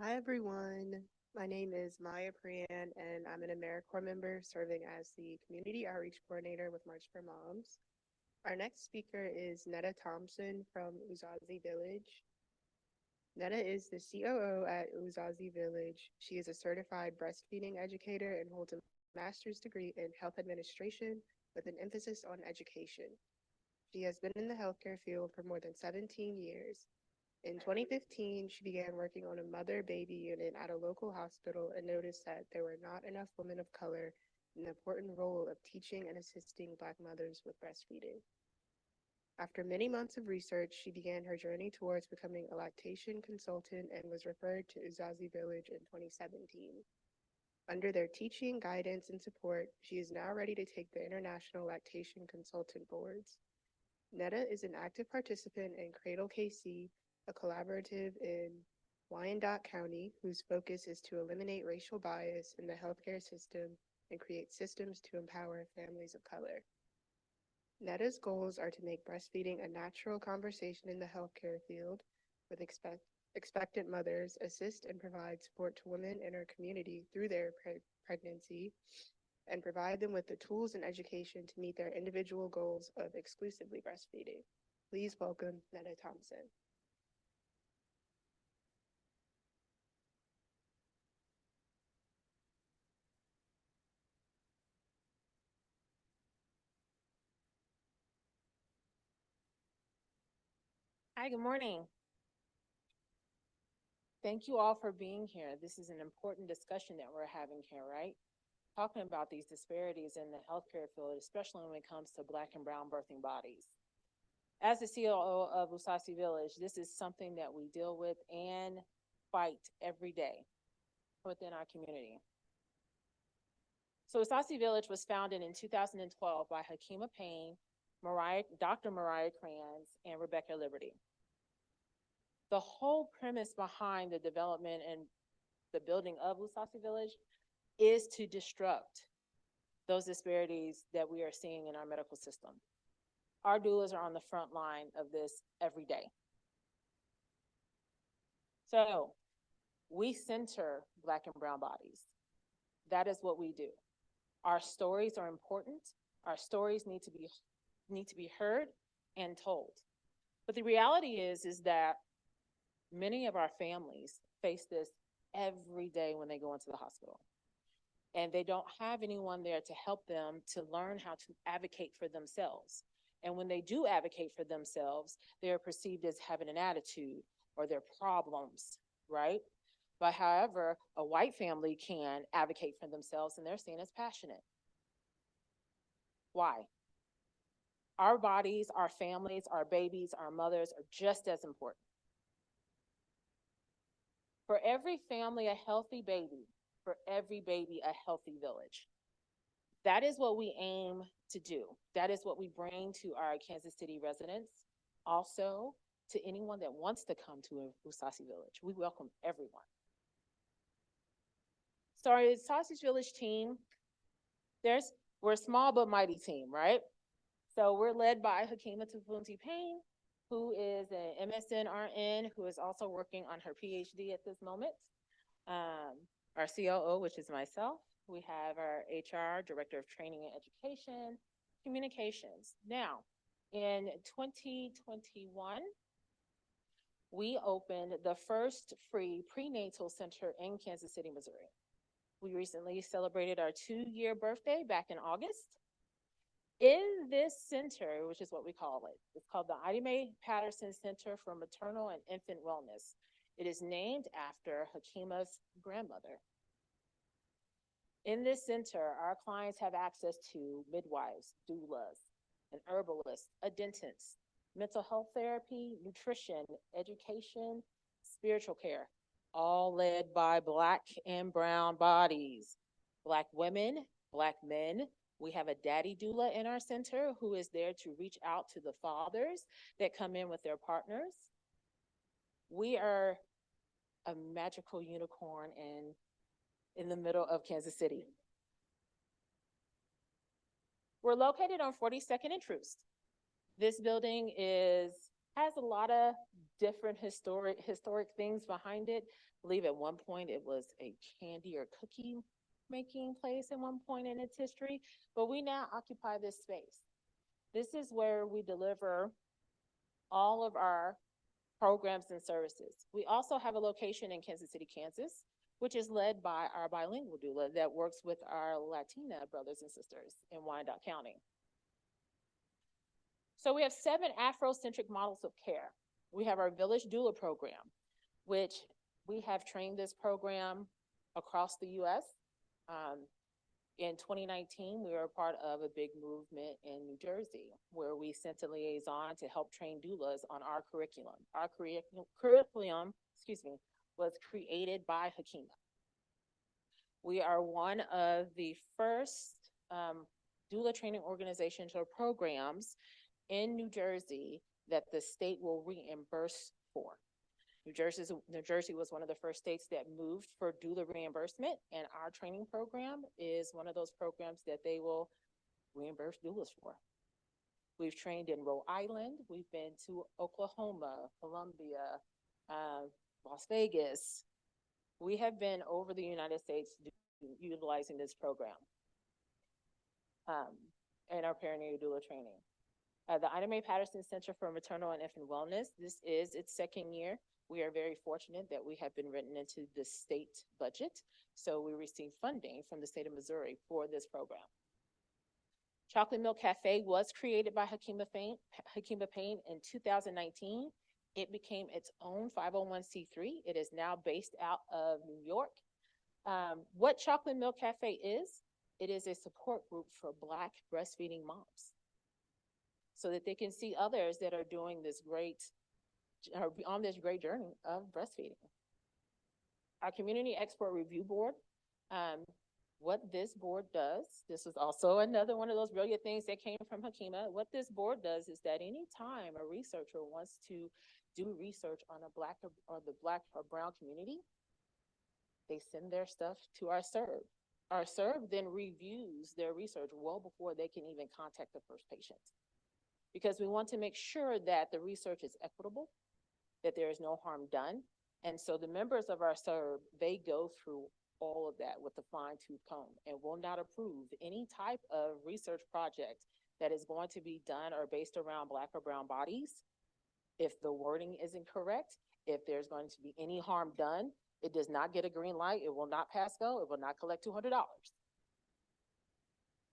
Hi, everyone. My name is Maya Prean, and I'm an AmeriCorps member serving as the Community Outreach Coordinator with March for Moms. Our next speaker is Netta Thompson from Uzazi Village. Netta is the COO at Uzazi Village. She is a certified breastfeeding educator and holds a master's degree in health administration with an emphasis on education. She has been in the healthcare field for more than 17 years. In 2015, she began working on a mother baby unit at a local hospital and noticed that there were not enough women of color in the important role of teaching and assisting Black mothers with breastfeeding. After many months of research, she began her journey towards becoming a lactation consultant and was referred to Uzazi Village in 2017. Under their teaching, guidance, and support, she is now ready to take the International Lactation Consultant Boards. Netta is an active participant in Cradle KC, a collaborative in Wyandotte County whose focus is to eliminate racial bias in the healthcare system and create systems to empower families of color. Netta's goals are to make breastfeeding a natural conversation in the healthcare field, with expectant mothers assist and provide support to women in her community through their pregnancy, and provide them with the tools and education to meet their individual goals of exclusively breastfeeding. Please welcome Netta Thompson. Hi, good morning. Thank you all for being here. This is an important discussion that we're having here, right? Talking about these disparities in the healthcare field, especially when it comes to Black and Brown birthing bodies. As the COO of Uzazi Village, this is something that we deal with and fight every day within our community. So Uzazi Village was founded in 2012 by Hakima Payne, Dr. Mariah Crayons, and Rebecca Liberty. The whole premise behind the development and the building of Uzazi Village is to disrupt those disparities that we are seeing in our medical system. Our doulas are on the front line of this every day. So we center Black and brown bodies. That is what we do. Our stories are important. Our stories need to be heard and told. But the reality is that many of our families face this every day when they go into the hospital. And they don't have anyone there to help them to learn how to advocate for themselves. And when they do advocate for themselves, they're perceived as having an attitude or their problems, right? But however, a white family can advocate for themselves and they're seen as passionate. Why? Our bodies, our families, our babies, our mothers are just as important. For every family, a healthy baby. For every baby, a healthy village. That is what we aim to do. That is what we bring to our Kansas City residents. Also, to anyone that wants to come to Uzazi Village. We welcome everyone. So our Uzazi Village team, we're a small but mighty team, right? So we're led by Hakima Tufunti Payne, who is an MSN RN, who is also working on her PhD at this moment. Our COO, which is myself. We have our HR, Director of Training and Education, Communications. Now, in 2021, we opened the first free prenatal center in Kansas City, Missouri. We recently celebrated our 2-year birthday back in August. In this center, which is what we call it, it's called the Ida Mae Patterson Center for Maternal and Infant Wellness. It is named after Hakima's grandmother. In this center, our clients have access to midwives, doulas, an herbalist, a dentist, mental health therapy, nutrition, education, spiritual care, all led by Black and brown bodies. Black women, Black men. We have a daddy doula in our center who is there to reach out to the fathers that come in with their partners. We are a magical unicorn in the middle of Kansas City. We're located on 42nd and Troost. This building is Has a lot of different historic things behind it. I believe at one point it was a candy or cookie making place at one point in its history, but we now occupy this space. This is where we deliver all of our programs and services. We also have a location in Kansas City, Kansas, which is led by our bilingual doula that works with our Latina brothers and sisters in Wyandotte County. So we have 7 Afrocentric models of care. We have our Village Doula program, which we have trained this program across the U.S. In 2019, we were a part of a big movement in New Jersey where we sent a liaison to help train doulas on our curriculum. Our curriculum, was created by Hakima. We are one of the first doula training organizations or programs in New Jersey that the state will reimburse for. New Jersey was one of the first states that moved for doula reimbursement, and our training program is one of those programs that they will reimburse doulas for. We've trained in Rhode Island, we've been to Oklahoma, Columbia, Las Vegas. We have been over the United States utilizing this program and our perinatal doula training. The Ida Mae Patterson Center for Maternal and Infant Wellness, this is its 2nd year. We are very fortunate that we have been written into the state budget, so we receive funding from the state of Missouri for this program. Chocolate Milk Cafe was created by Hakima Payne in 2019. It became its own 501c3. It is now based out of New York. What Chocolate Milk Cafe is, it is a support group for Black breastfeeding moms, so that they can see others that are doing this on this great journey of breastfeeding. Our Community Export Review Board, what this board does, this is also another one of those brilliant things that came from Hakima. What this board does is that anytime a researcher wants to do research on the Black or Brown community, they send their stuff to our SERB. Our SERB then reviews their research well before they can even contact the first patient, because we want to make sure that the research is equitable, that there is no harm done. And so the members of our SERB, they go through all of that with a fine-tooth comb and will not approve any type of research project that is going to be done or based around Black or brown bodies. If the wording is incorrect, if there's going to be any harm done, it does not get a green light. It will not pass go. It will not collect $200.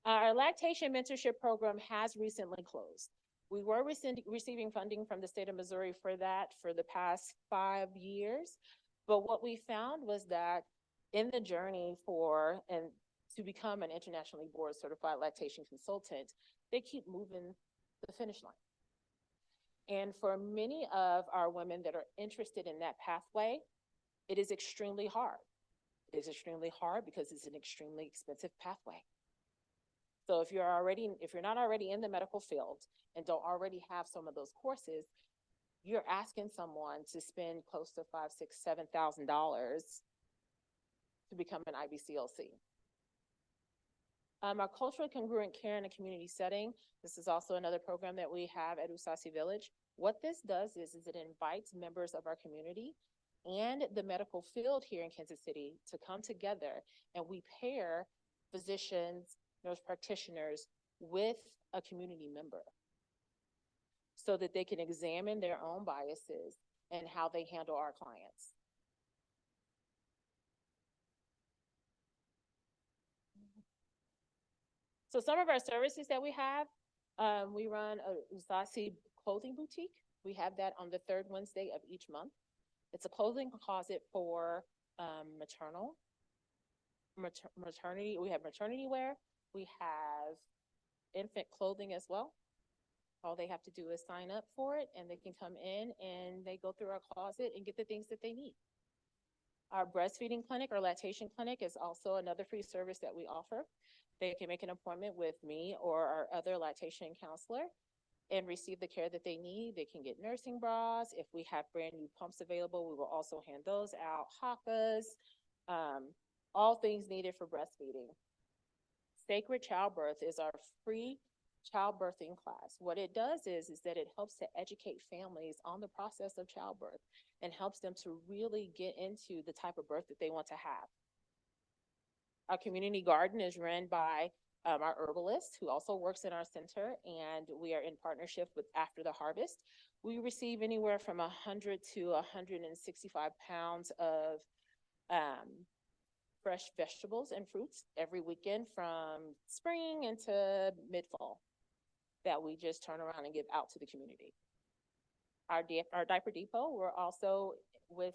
Our lactation mentorship program has recently closed. We were receiving funding from the state of Missouri for that for the past 5 years. But what we found was that in the journey to become an internationally board certified lactation consultant, they keep moving the finish line. And for many of our women that are interested in that pathway, it is extremely hard. It is extremely hard because it's an extremely expensive pathway. So if you're not already in the medical field and don't already have some of those courses, you're asking someone to spend close to $5,000, $6,000, $7,000 to become an IBCLC. Our culturally congruent care in a community setting, this is also another program that we have at Uzazi Village. What this does is it invites members of our community and the medical field here in Kansas City to come together, and we pair physicians, nurse practitioners with a community member so that they can examine their own biases and how they handle our clients. So some of our services that we have, we run a Uzazi clothing boutique. We have that on the 3rd Wednesday of each month. It's a clothing closet for maternity. We have maternity wear. We have infant clothing as well. All they have to do is sign up for it, and they can come in and they go through our closet and get the things that they need. Our breastfeeding clinic or lactation clinic is also another free service that we offer. They can make an appointment with me or our other lactation counselor and receive the care that they need. They can get nursing bras. If we have brand new pumps available, we will also hand those out. Hakas, all things needed for breastfeeding. Sacred Childbirth is our free childbirthing class. What it does is that it helps to educate families on the process of childbirth and helps them to really get into the type of birth that they want to have. Our community garden is run by our herbalist who also works in our center, and we are in partnership with After the Harvest. We receive anywhere from 100 to 165 pounds of fresh vegetables and fruits every weekend from spring into mid-fall that we just turn around and give out to the community. Our diaper depot, we're also with,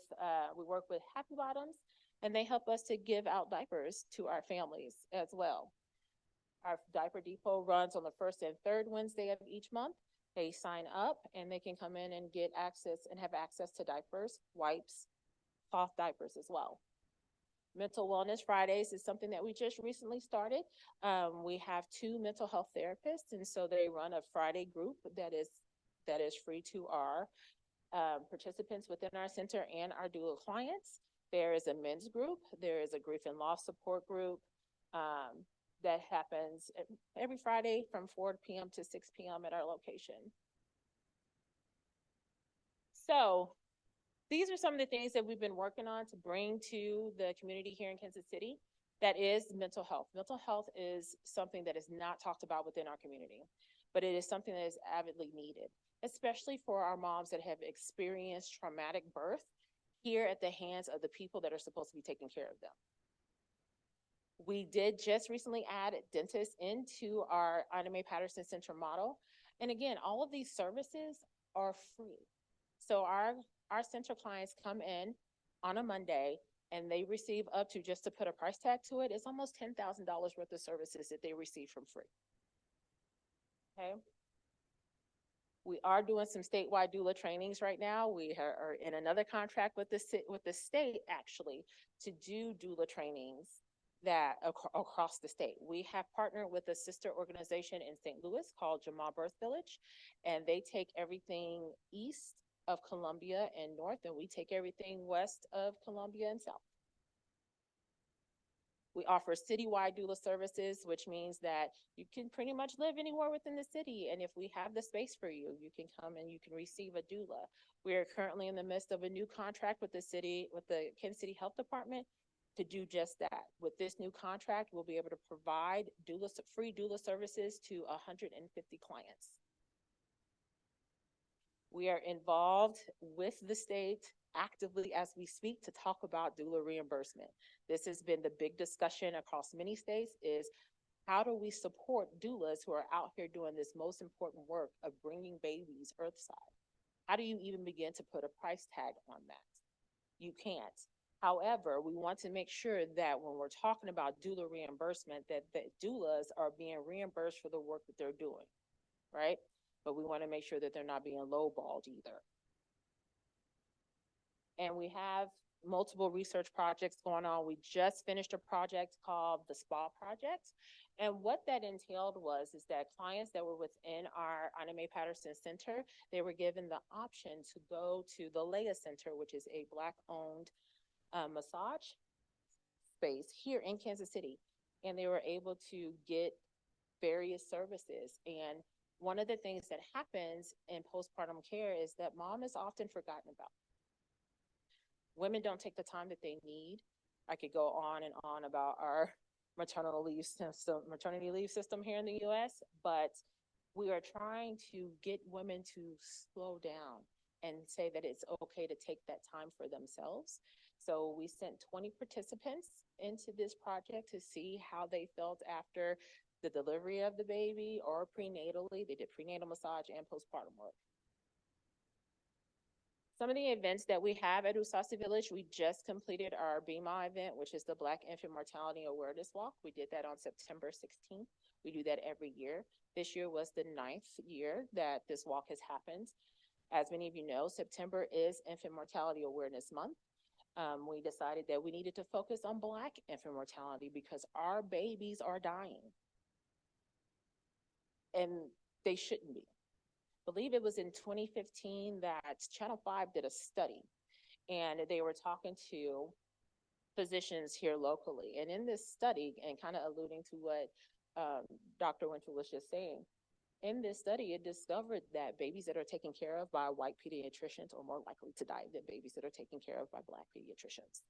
we work with Happy Bottoms, and they help us to give out diapers to our families as well. Our diaper depot runs on the first and third Wednesday of each month. They sign up and they can come in and get access and have access to diapers, wipes, cloth diapers as well. Mental Wellness Fridays is something that we just recently started. We have 2 mental health therapists, and so they run a Friday group that is free to our participants within our center and our doula clients. There is a men's group. There is a grief and loss support group that happens every Friday from 4 p.m. to 6 p.m. at our location. So these are some of the things that we've been working on to bring to the community here in Kansas City. That is mental health. Mental health is something that is not talked about within our community, but it is something that is avidly needed, especially for our moms that have experienced traumatic birth here at the hands of the people that are supposed to be taking care of them. We did just recently add dentists into our Ina Mae Patterson Center model. And again, all of these services are free. So our center clients come in on a Monday and they receive up to, just to put a price tag to it, it's almost $10,000 worth of services that they receive from free. Okay. We are doing some statewide doula trainings right now. We are in another contract with the state actually to do doula trainings that across the state. We have partnered with a sister organization in St. Louis called Jamal Birth Village, and they take everything east of Columbia and north, and we take everything west of Columbia and south. We offer citywide doula services, which means that you can pretty much live anywhere within the city. And if we have the space for you, you can come and you can receive a doula. We are currently in the midst of a new contract with the Kansas City Health Department to do just that. With this new contract, we'll be able to provide free doula services to 150 clients. We are involved with the state actively as we speak to talk about doula reimbursement. This has been the big discussion across many states, is how do we support doulas who are out here doing this most important work of bringing babies earthside? How do you even begin to put a price tag on that? You can't. However, we want to make sure that when we're talking about doula reimbursement, that the doulas are being reimbursed for the work that they're doing, right? But we want to make sure that they're not being lowballed either. And we have multiple research projects going on. We just finished a project called the SPA Project. And what that entailed is that clients that were within our Ina Mae Patterson Center, they were given the option to go to the Leah Center, which is a Black-owned massage space here in Kansas City. And they were able to get various services. And one of the things that happens in postpartum care is that mom is often forgotten about. Women don't take the time that they need. I could go on and on about our maternity leave system here in the US, but we are trying to get women to slow down and say that it's okay to take that time for themselves. So we sent 20 participants into this project to see how they felt after the delivery of the baby or prenatally. They did prenatal massage and postpartum work. Some of the events that we have at Uzazi Village, we just completed our BMA event, which is the Black Infant Mortality Awareness Walk. We did that on September 16th. We do that every year. This year was the 9th year that this walk has happened. As many of you know, September is Infant Mortality Awareness Month. We decided that we needed to focus on Black infant mortality because our babies are dying. And they shouldn't be. I believe it was in 2015 that Channel 5 did a study, and they were talking to physicians here locally. And in this study, and kind of alluding to what Dr. Winter was just saying, In this study, it discovered that babies that are taken care of by white pediatricians are more likely to die than babies that are taken care of by Black pediatricians.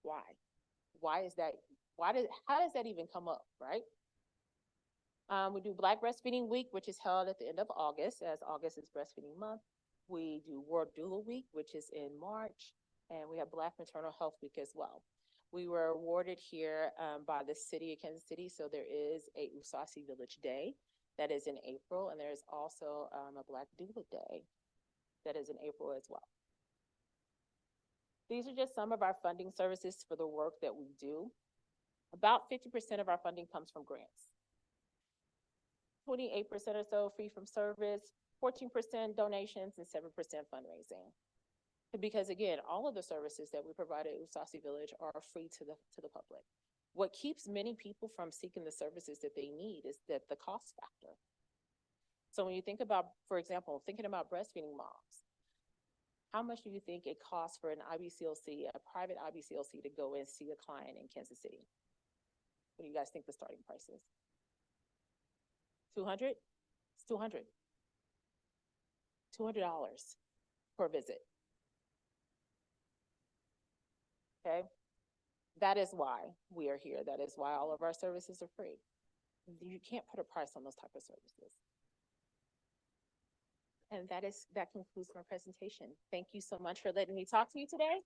Why? Why is that? How does that even come up, right? We do Black Breastfeeding Week, which is held at the end of August, as August is Breastfeeding Month. We do World Doula Week, which is in March, and we have Black Maternal Health Week as well. We were awarded here by the city of Kansas City, so there is a Uzazi Village Day that is in April, and there's also a Black Doula Day that is in April as well. These are just some of our funding services for the work that we do. About 50% of our funding comes from grants. 28% or so free from service, 14% donations, and 7% fundraising. Because again, all of the services that we provide at Uzazi Village are free to the public. What keeps many people from seeking the services that they need is that the cost factor. So when you think about, for example, thinking about breastfeeding moms, how much do you think it costs for an IBCLC, a private IBCLC, to go and see a client in Kansas City? What do you guys think the starting price is? 200? It's 200. $200 per visit. Okay? That is why we are here. That is why all of our services are free. You can't put a price on those type of services. And that concludes my presentation. Thank you so much for letting me talk to you today.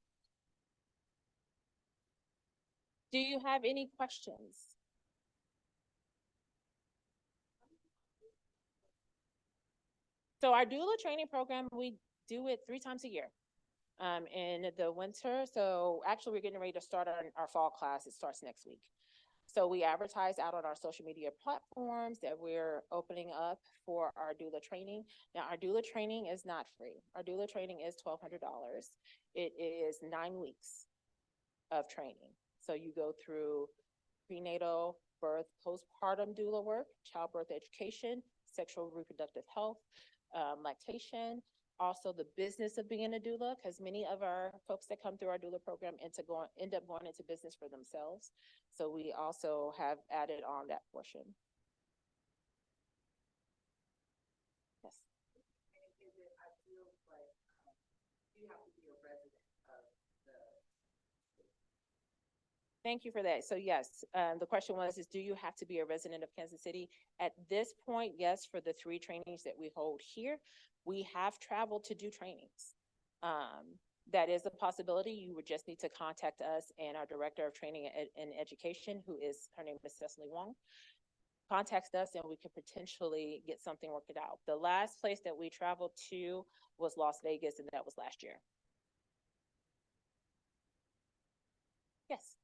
Do you have any questions? So our doula training program, we do it 3 times a year. In the winter, so actually we're getting ready to start our fall class. It starts next week. So we advertise out on our social media platforms that we're opening up for our doula training. Now, our doula training is not free. Our doula training is $1,200. It is 9 weeks of training. So you go through prenatal, birth, postpartum doula work, childbirth education, sexual reproductive health, lactation, also the business of being a doula, because many of our folks that come through our doula program end up going into business for themselves. So we also have added on that portion. Yes. Thank you for that. So yes, the question was, do you have to be a resident of Kansas City? At this point, yes, for the 3 trainings that we hold here, we have traveled to do trainings. That is a possibility. You would just need to contact us and our Director of Training and Education, her name is Cecily Wong. Contact us and we can potentially get something worked out. The last place that we traveled to was Las Vegas, and that was last year. Yes.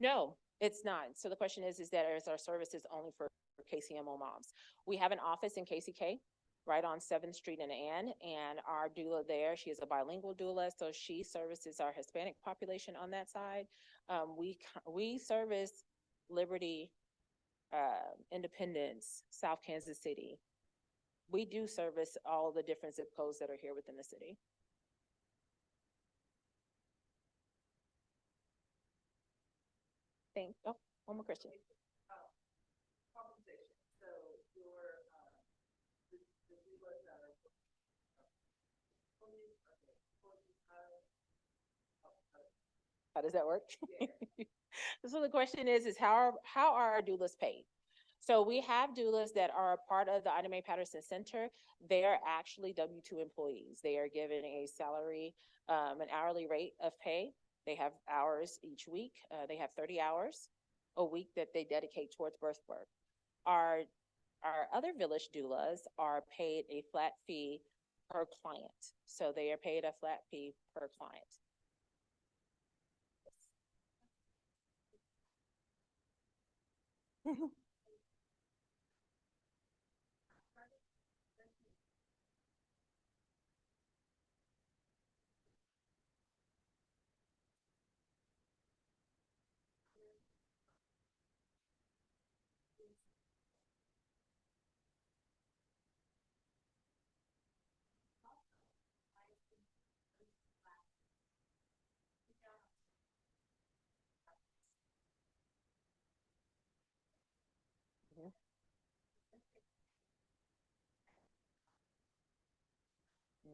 No, it's not. So the question is that is our services only for KCMO moms? We have an office in KCK, right on 7th Street in Ann, and our doula there, she is a bilingual doula, so she services our Hispanic population on that side. We service Liberty, Independence, South Kansas City. We do service all the different zip codes that are here within the city. Oh, one more question. How does that work? Yeah. So the question is how are our doulas paid? So we have doulas that are a part of the Ida Mae Patterson Center. They are actually W-2 employees. They are given a salary, an hourly rate of pay. They have hours each week. They have 30 hours a week that they dedicate towards birth work. Our other village doulas are paid a flat fee per client. So they are paid a flat fee per client.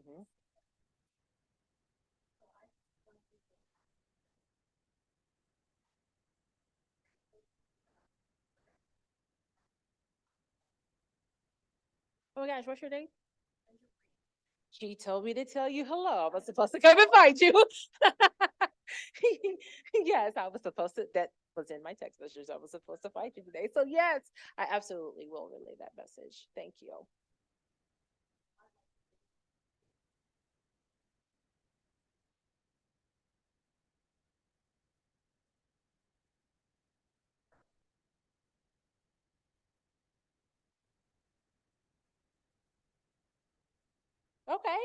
Mhm. Oh my gosh, what's your name? She told me to tell you hello. I was supposed to come and find you. Yes, I was supposed to. That was in my text message. I was supposed to find you today. So yes, I absolutely will relay that message. Thank you. Okay.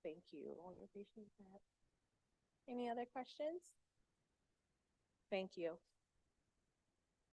Thank you. I appreciate that. Any other questions? Thank you.